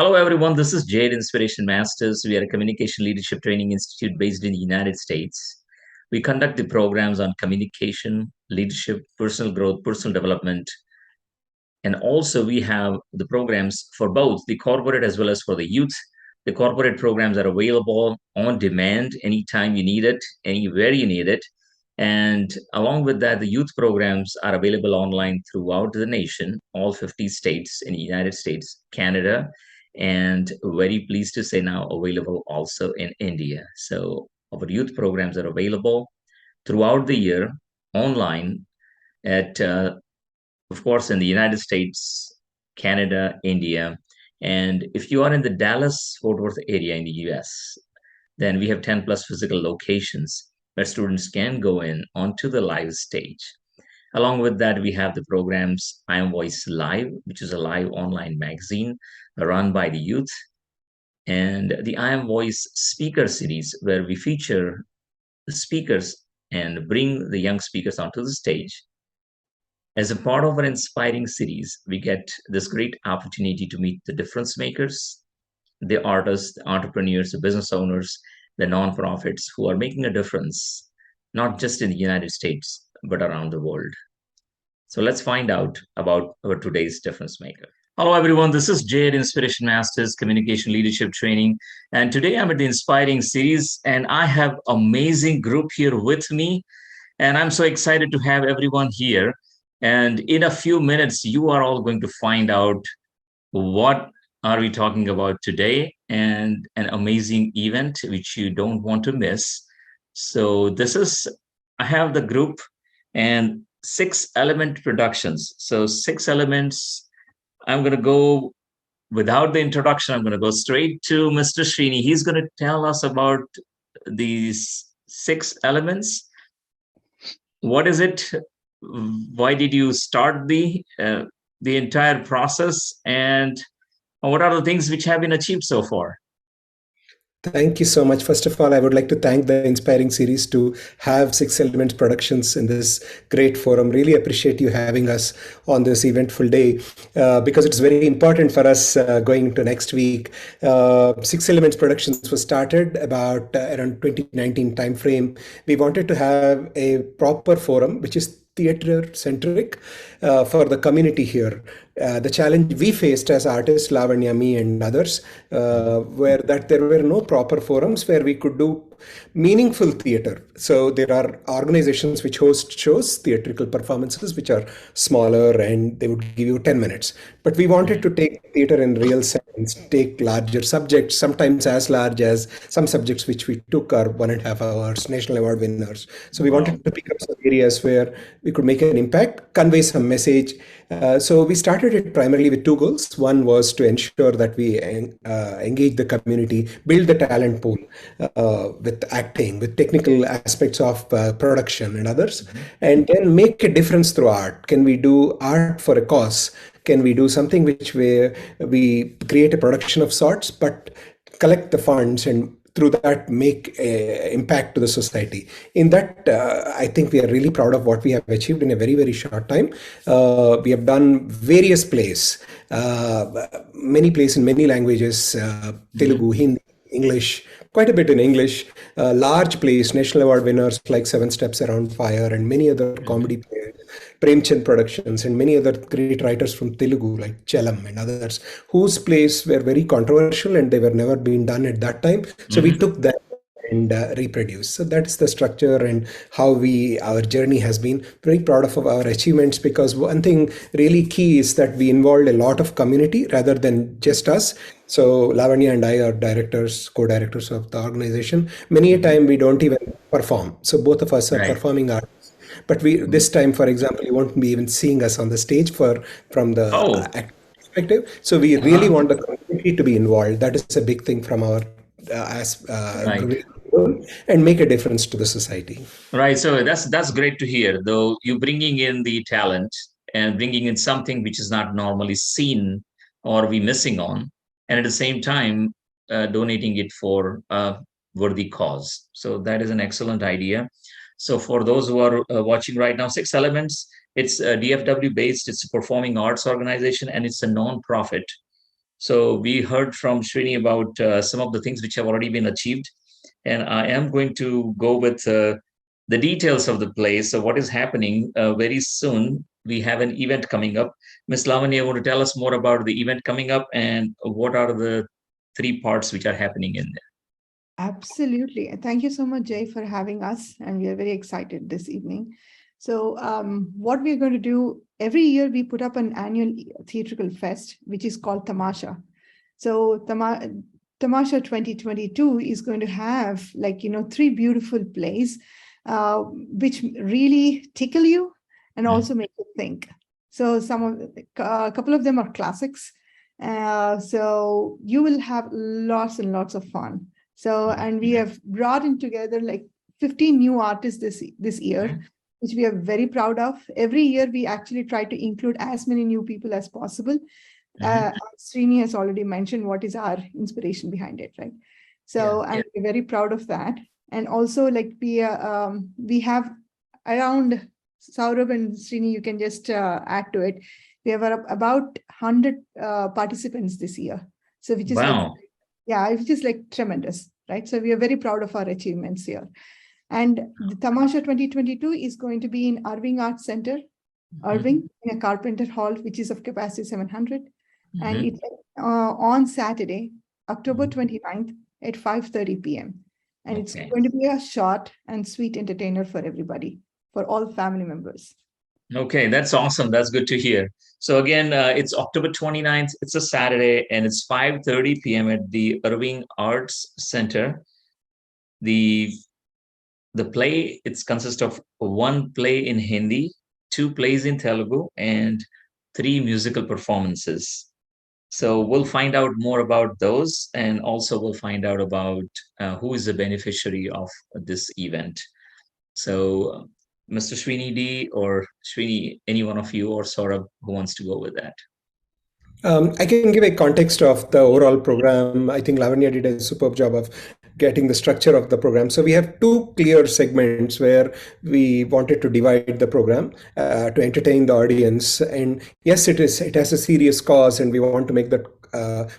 Hello, everyone. This is Jade Inspiration Masters. We are a communication leadership training institute based in the United States. We conduct the programs on communication, leadership, personal growth, personal development, and also we have the programs for both the corporate as well as for the youth. The corporate programs are available on demand anytime you need it, anywhere you need it. And along with that, the youth programs are available online throughout the nation, all 50 states in the United States, Canada, and very pleased to say now available also in India. So our youth programs are available throughout the year online at of course, in the United States, Canada, India. And if you are in the Dallas Fort Worth area in the US, then we have 10 plus physical locations where students can go in onto the live stage. Along with that, we have the programs I Am Voice Live, which is a live online magazine run by the youth, and the I Am Voice speaker series, where we feature the speakers and bring the young speakers onto the stage. As a part of our inspiring series, we get this great opportunity to meet the difference makers, the artists, the entrepreneurs, the business owners, the nonprofits who are making a difference, not just in the United States, but around the world. So let's find out about our today's difference maker. Hello, everyone. This is Jay at Inspiration Masters Communication Leadership Training. And today I'm at the Inspiring Series, and I have amazing group here with me. And I'm so excited to have everyone here. And in a few minutes, you are all going to find out what are we talking about today, and an amazing event which you don't want to miss. So I have the group and 6 Element Productions. So 6 Elements, I'm going to go without the introduction. I'm going to go straight to Mr. Srini. He's going to tell us about these 6 elements. What is it? Why did you start the entire process, and what are the things which have been achieved so far? Thank you so much. First of all, I would like to thank the Inspiring Series to have 6 Elements Productions in this great forum. Really appreciate you having us on this eventful day because it's very important for us going into next week. 6 Elements Productions was started about around 2019 timeframe. We wanted to have a proper forum, which is theater centric for the community here. The challenge we faced as artists, Lavanya, me and others, were that there were no proper forums where we could do meaningful theater. So there are organizations which host shows, theatrical performances, which are smaller and they would give you 10 minutes. But we wanted to take theater in real sense, take larger subjects, sometimes as large as some subjects which we took are 1.5 hours, national award winners. So we wanted to pick up some areas where we could make an impact, convey some message. So we started it primarily with 2 goals. One was to ensure that we engage the community, build the talent pool with acting, with technical aspects of production and others, and then make a difference through art. Can we do art for a cause? Can we do something which we create a production of sorts, but collect the funds and through that make an impact to the society? In that, I think we are really proud of what we have achieved in a very, very short time. We have done various plays, many plays in many languages, Telugu, Hindi, English, quite a bit in English, large plays, national award winners like Seven Steps Around Fire and many other comedy plays, Premchand Productions and many other great writers from Telugu like Chelam and others, whose plays were very controversial and they were never been done at that time. So we took that and reproduce. So that's the structure and how our journey has been. Very proud of our achievements, because one thing really key is that we involved a lot of community rather than just us. So Lavanya and I are directors, co-directors of the organization. Many a time we don't even perform. So both of us are performing artists. But this time, for example, you won't be even seeing us on the stage from the acting perspective. So we really want the community to be involved. That is a big thing from our and make a difference to the society. Right. So that's great to hear. Though you bringing in the talent and bringing in something which is not normally seen or we missing on, and at the same time donating it for a worthy cause. So that is an excellent idea. So for those who are watching right now, 6 Elements, it's DFW based. It's a performing arts organization and it's a non-profit. So we heard from Srini about some of the things which have already been achieved, and I am going to go with the details of the play. So what is happening very soon? We have an event coming up. Miss Lavanya, want to tell us more about the event coming up and what are the three parts which are happening in there? Absolutely. Thank you so much, Jay, for having us. And we are very excited this evening. So, what we're going to do every year, we put up an annual theatrical fest, which is called Tamasha. So, Tamasha 2022 is going to have, like, three beautiful plays, which really tickle you and also make you think. So, a couple of them are classics. So, you will have lots and lots of fun. So, and we have brought in together like 15 new artists this year, which we are very proud of. Every year, we actually try to include as many new people as possible. Srini has already mentioned what is our inspiration behind it, right? So, and we're very proud of that. And also, like we have around Saurabh and Srini, you can just add to it. We have about 100 participants this year. So, which is Wow. which is like tremendous, right? So we are very proud of our achievements here. And the Tamasha 2022 is going to be in Irving Arts Center, Irving, in a Carpenter Hall, which is of capacity 700. And it's on Saturday, October 29th at 5:30 p.m. And it's going to be a short and sweet entertainer for everybody, for all family members. Okay, that's awesome. That's good to hear. So again, it's October 29th. It's a Saturday, and it's 5:30 p.m. at the Irving Arts Center. The the play, it consists of one play in Hindi, two plays in Telugu, and three musical performances. So we'll find out more about those, and also we'll find out about who is the beneficiary of this event. So, Mr. Srini Dee or Srini, any one of you or Saurabh who wants to go with that? I can give a context of the overall program. I think Lavanya did a superb job of getting the structure of the program. So we have two clear segments where we wanted to divide the program to entertain the audience. And yes, it has a serious cause, and we want to make that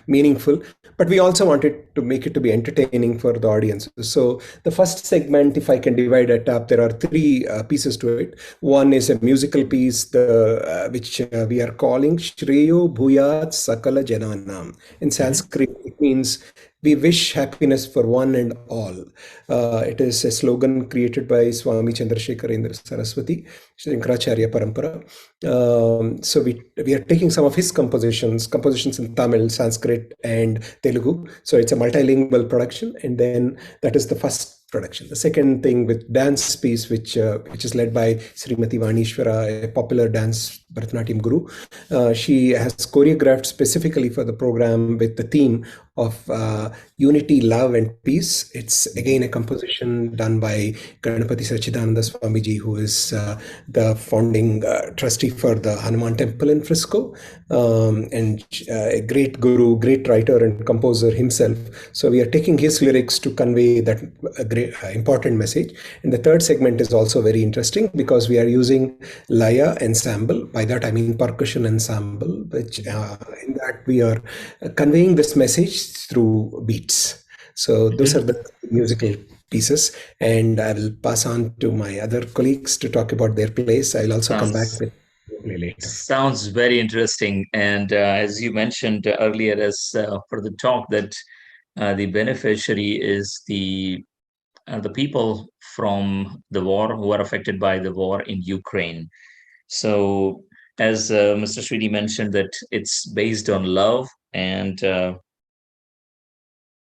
meaningful. But we also wanted to make it to be entertaining for the audience. So the first segment, if I can divide it up, there are three pieces to it. One is a musical piece, which we are calling Shreyo Bhuyat Sakala Jananam. In Sanskrit, it means we wish happiness for one and all. It is a slogan created by Swami Chandrasekharendra Saraswati, Shankaracharya Parampara. So we are taking some of his compositions in Tamil, Sanskrit, and Telugu. So it's a multilingual production, and then that is the first production. The second thing with dance piece, which is led by Srimati Vanishwara, a popular dance Bharatanatyam guru. She has choreographed specifically for the program with the theme of unity, love, and peace. It's again a composition done by Ganapati Sachidananda Swamiji, who is the founding trustee for the Hanuman Temple in Frisco, and a great guru, great writer and composer himself. So we are taking his lyrics to convey that great important message. And the third segment is also very interesting because we are using laya ensemble. By that I mean percussion ensemble, which in that we are conveying this message through beats. So those are the musical pieces, and I will pass on to my other colleagues to talk about their plays. I'll also come back with play later. Sounds very interesting. And as you mentioned earlier, as for the talk, that the beneficiary is the people from the war who are affected by the war in Ukraine. So, as Mr. Srini mentioned, that it's based on love and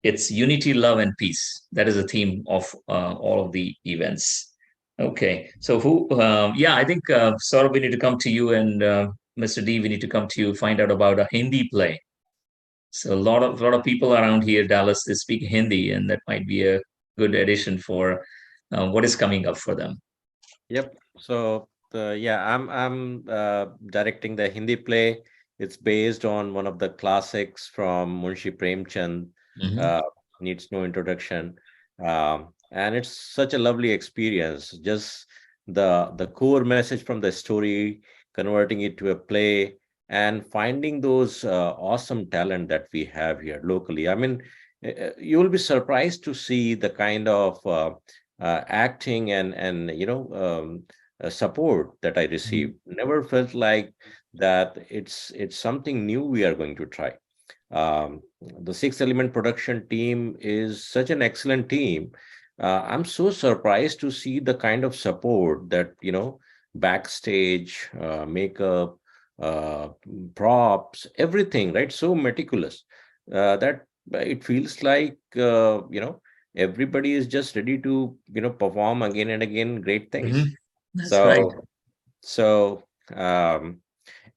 it's unity, love, and peace. That is the theme of all of the events. Okay, so yeah, I think Saurabh, we need to come to you, and Mr. D, we need to come to you, find out about a Hindi play. So a lot of people around here, Dallas, they speak Hindi, and that might be a good addition for what is coming up for them. Yep. So yeah, I'm directing the Hindi play. It's based on one of the classics from Munshi Premchand. Uh, Needs no introduction, and it's such a lovely experience. Just the core message from the story, converting it to a play, and finding those awesome talent that we have here locally. I mean, you will be surprised to see the kind of acting and support that I received. Never felt like that it's something new we are going to try. The Six Element production team is such an excellent team. I'm so surprised to see the kind of support that, backstage, makeup, uh, props, everything, right? So meticulous that it feels like, everybody is just ready to, perform again and again great things. That's right. So, um,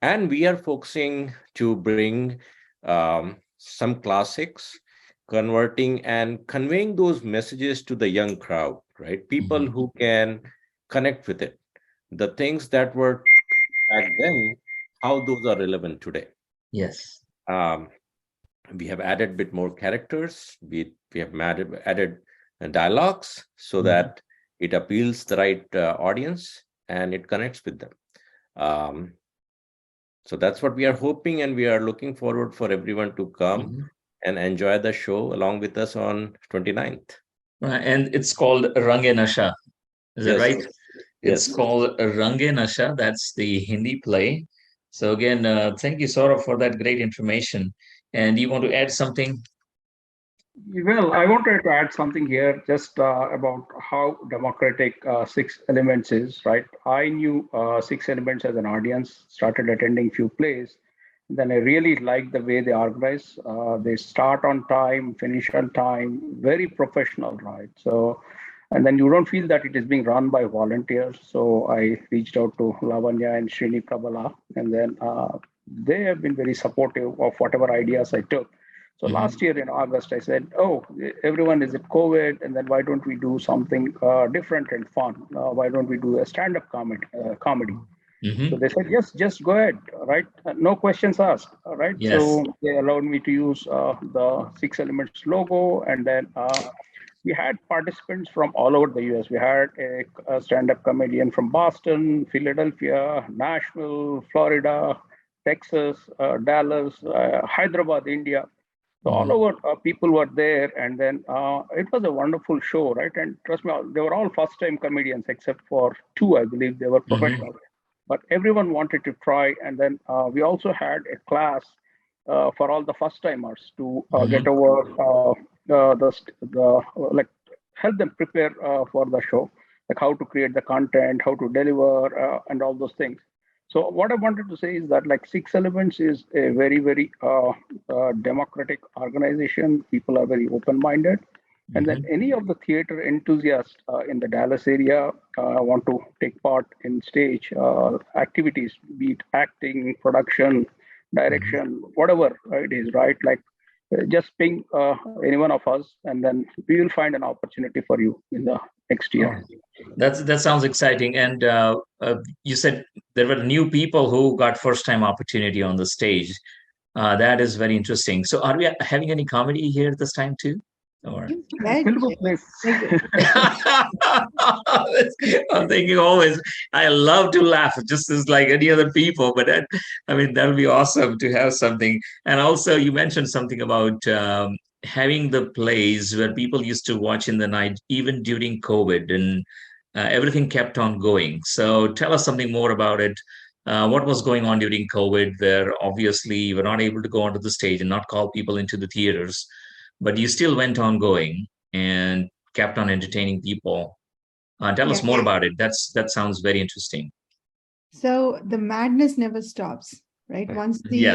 and we are focusing to bring some classics, converting and conveying those messages to the young crowd, right? People who can connect with it. The things that were back then, how those are relevant today. Yes. Um, we have added a bit more characters. We have added dialogues so that it appeals the right audience and it connects with them. Um, So that's what we are hoping, and we are looking forward for everyone to come and enjoy the show along with us on 29th. And it's called Range Nasha. Is that Yes. right? It's Yes. called Range Nasha. That's the Hindi play. So again, thank you, Saurabh, for that great information. And you want to add something? Well, I wanted to add something here just about how democratic Six Elements is, right? I knew Six Elements as an audience, started attending few plays. Then I really liked the way they organize. They start on time, finish on time, very professional, right? So, and then you don't feel that it is being run by volunteers. So I reached out to Lavanya and Srini Prabhala, and then they have been very supportive of whatever ideas I took. So last year in August, I said, "Oh, everyone is at COVID, and then why don't we do something different and fun? Why don't we do a stand-up comedy?" So they said, "Yes, just go ahead, right? No questions asked, all right?" Yes. So they allowed me to use the Six Elements logo, and then we had participants from all over the US. We had a stand-up comedian from Boston, Philadelphia, Nashville, Florida, Texas, Dallas, Hyderabad, India. So all over people were there, and then it was a wonderful show, right? And trust me, they were all first-time comedians except for two, I believe, they were professionals. But everyone wanted to try, and then we also had a class for all the first-timers to get over like help them prepare for the show, like how to create the content, how to deliver, and all those things. So what I wanted to say is that like Six Elements is a very, very democratic organization. People are very open-minded. And then any of the theater enthusiasts in the Dallas area want to take part in stage activities, be it acting, production, direction, whatever it is, right? Like just ping any one of us, and then we will find an opportunity for you in the next year. That sounds exciting. And you said there were new people who got first time opportunity on the stage. That is very interesting. So, are we having any comedy here this time too? Or Telugu plays. I'm thinking always, I love to laugh just as like any other people, but I mean, that'll be awesome to have something. And also, you mentioned something about having the plays where people used to watch in the night, even during COVID, and everything kept on going. So, tell us something more about it. What was going on during COVID, where obviously you were not able to go onto the stage and not call people into the theaters, but you still went on going and kept on entertaining people. Tell us more about it. That sounds very interesting. So the madness never stops, right? Once the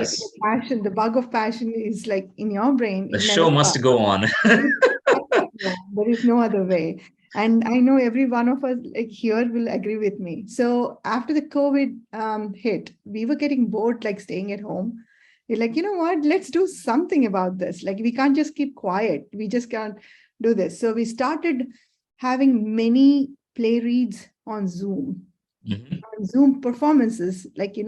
passion, the bug of passion is like in your brain, the show must go on. There is no other way. And I know every one of us like here will agree with me. So after the COVID hit, we were getting bored, like staying at home. We're like, you know what, let's do something about this. Like we can't just keep quiet. We just can't do this. So we started having many play reads on Zoom. On Zoom performances, like,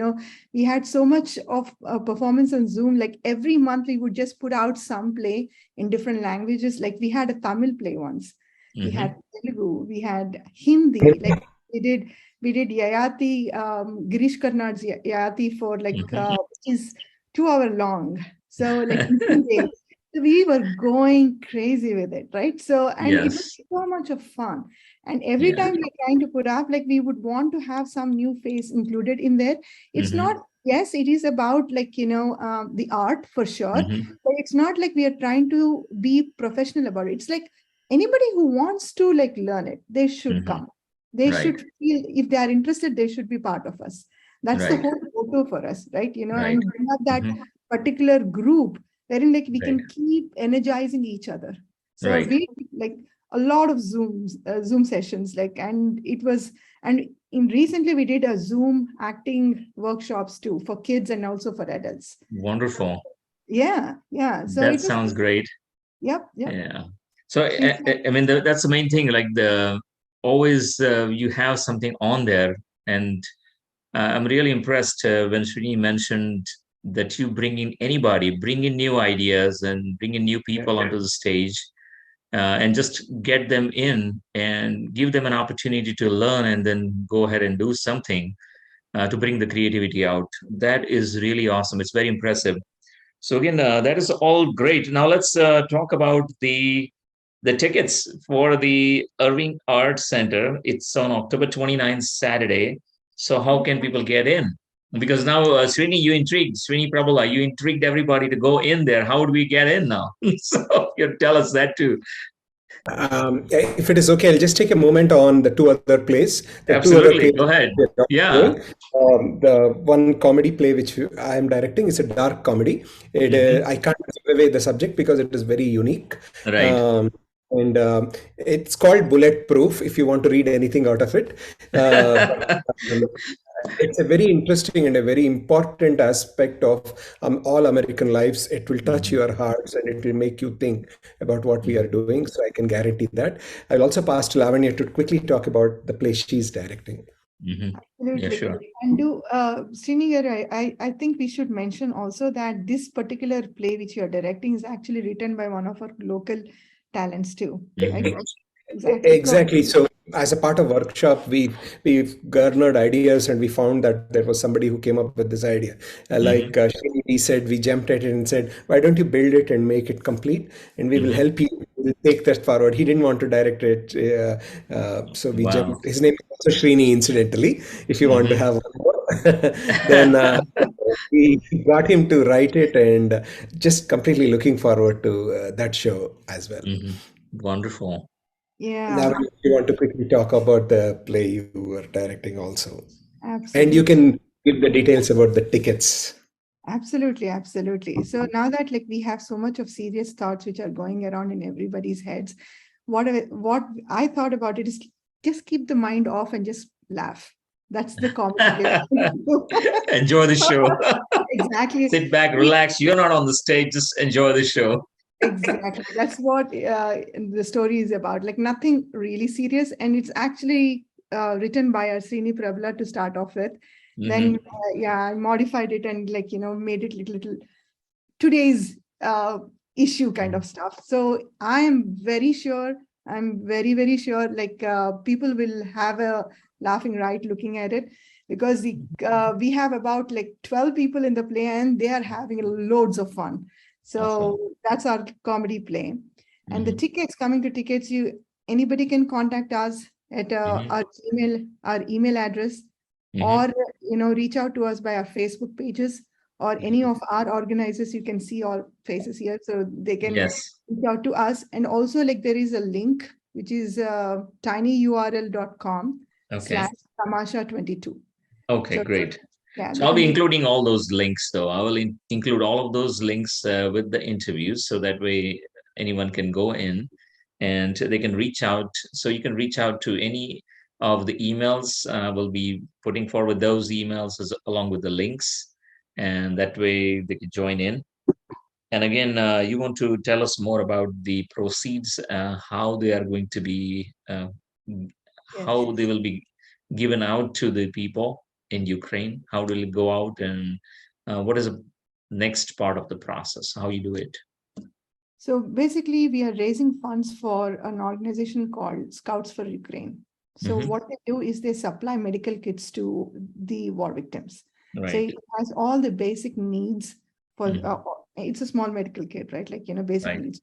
we had so much of a performance on Zoom, like every month we would just put out some play in different languages. Like we had a Tamil play once, we had Telugu, we had Hindi, like we did Yayati, Girish Karnad's Yayati for like is 2 hour long. So like so we were going crazy with it, right? So, and it was Yes. so much of fun. And every time we're trying to put up, like we would want to have some new face included in there. It's not, yes, it is about like, the art for sure, but it's not like we are trying to be professional about it. It's like anybody who wants to like learn it, they should come. They Right. should feel, if they are interested, they should be part of us. That's the Right. whole motto for us, right? Right. And we have that particular group wherein like we Right. can keep energizing each other. So Right. we like a lot of Zoom sessions, like, and it was, and in recently we did a Zoom acting workshops too for kids and also for adults. Wonderful. Yeah. So That it was, sounds great. Yep. Yeah. So I mean, that's the main thing. Like always you have something on there, and I'm really impressed when Srini mentioned that you bring in new ideas and bring in new people onto the stage, and just get them in and give them an opportunity to learn and then go ahead and do something to bring the creativity out. That is really awesome. It's very impressive. So again, that is all great. Now let's talk about the tickets for the Irving Arts Center. It's on October 29th, Saturday. So how can people get in? Because now, Srini, you intrigued. Srini Prabhala, you intrigued everybody to go in there. How do we get in now? So you tell us that too. If it is okay, I'll just take a moment on the two other plays. The two other Absolutely. plays Go ahead. we're Yeah. doing. The one comedy play which I am directing is a dark comedy. I can't give away the subject because it is very unique. Right. And it's called Bulletproof, if you want to read anything out of it. It's a very interesting and a very important aspect of all American lives. It will touch your hearts and it will make you think about what we are doing. So I can guarantee that. I'll also pass to Lavanya to quickly talk about the play she's directing. Yeah, Absolutely. sure. And Srini, I think we should mention also that this particular play which you are directing is actually written by one of our local talents too. Right? Exactly. So as a part of workshop, we've garnered ideas and we found that there was somebody who came up with this idea. Like Srini Dee said, we jumped at it and said, "Why don't you build it and make it complete? And we will help you. We'll take that forward." He didn't want to direct it, so we Wow. jumped. His name is also Srini, incidentally. If you want to have one more, then we got him to write it, and just completely looking forward to that show as well. Wonderful. Yeah. Now, if you want to quickly talk about the play you were directing also. Absolutely. And you can give the details about the tickets. Absolutely. So now that like we have so much of serious thoughts which are going around in everybody's heads, what I thought about it is just keep the mind off and just laugh. That's the comedy. Enjoy the show. Exactly. Sit back, relax. You're not on the stage. Just enjoy the show. Exactly. That's what the story is about. Like nothing really serious. And it's actually written by our Srini Prabhala to start off with. Then, I modified it and like, made it little today's issue kind of stuff. So I am very sure, I'm very, very sure like people will have a laughing right looking at it, because we have about like 12 people in the play and they are having loads of fun. So that's our comedy play. And the tickets, coming to tickets, anybody can contact us at our email address, or reach out to us by our Facebook pages, or any of our organizers. You can see all faces here, so they can reach out to us. And also like there is a link which is tinyurl.com/Tamasha22. Okay, So, great. Yeah, So I'll be including all those links, though. I will include all of those links with the interviews, so that way anyone can go in and they can reach out. So you can reach out to any of the emails. We'll be putting forward those emails along with the links, and that way they can join in. And again, you want to tell us more about the proceeds, how they are going to be, how they will be given out to the people in Ukraine? How will it go out, and what is the next part of the process? How you do it? So basically, we are raising funds for an organization called Scouts for Ukraine. So what they do is they supply medical kits to the war victims. So Right. it has all the basic needs for, Mhm. it's a small medical kit, right? Like, basic Right. needs.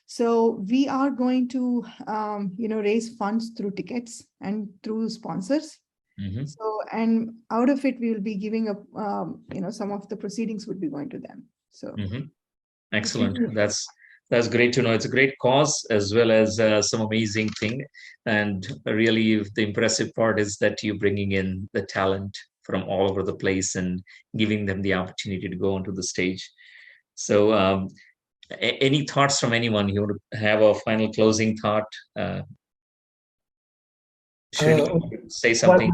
So we are going to, raise funds through tickets and through sponsors. Mhm. So, and out of it, we will be giving up, some of the proceedings would be going to them. So Mhm. it's Excellent. really, That's great to know. It's a great cause as well as some amazing thing. And really, the impressive part is that you're bringing in the talent from all over the place and giving them the opportunity to go onto the stage. So, any thoughts from anyone? You want to have a final closing thought? Srini, Uh, say one, something.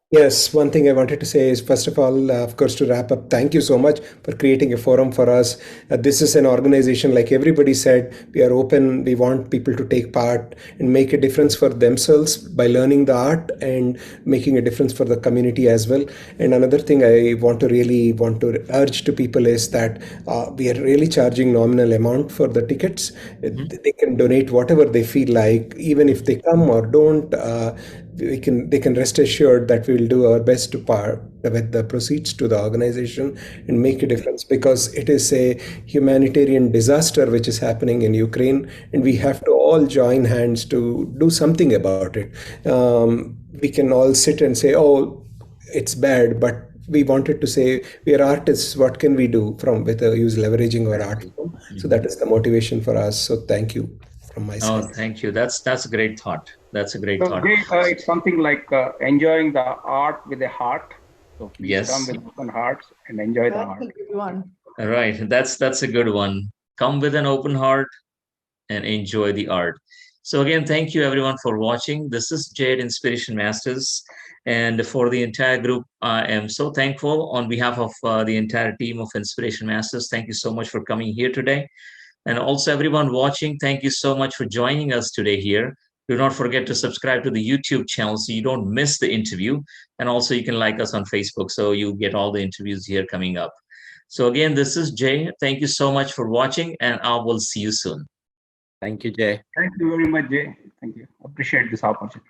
yes, one thing I wanted to say is, first of all, of course, to wrap up, thank you so much for creating a forum for us. This is an organization, like everybody said, we are open. We want people to take part and make a difference for themselves by learning the art and making a difference for the community as well. And another thing I really want to urge to people is that we are really charging nominal amount for the tickets. Mhm. They can donate whatever they feel like, even if they come or don't. They can rest assured that we will do our best to part with the proceeds to the organization and make a difference, because it is a humanitarian disaster which is happening in Ukraine, and we have to all join hands to do something about it. We can all sit and say, "Oh, it's bad," but we wanted to say we are artists. What can we do from with use leveraging our art Exactly. form? So Mhm. that is the motivation for us. So thank you from my Oh, side. thank you. That's a great thought. That's a great So thought. Jay, it's something like enjoying the art with a heart. So please come Yes. with open hearts and enjoy the that's a art. good one. All right. That's a good one. Come with an open heart and enjoy the art. So again, thank you everyone for watching. This is Jade Inspiration Masters, and for the entire group, I am so thankful on behalf of the entire team of Inspiration Masters. Thank you so much for coming here today, and also everyone watching. Thank you so much for joining us today here. Do not forget to subscribe to the YouTube channel so you don't miss the interview, and also you can like us on Facebook so you get all the interviews here coming up. So again, this is Jay. Thank you so much for watching, and I will see you soon. Thank you, Jay. Thank you very much, Jay. Thank you. Appreciate this opportunity.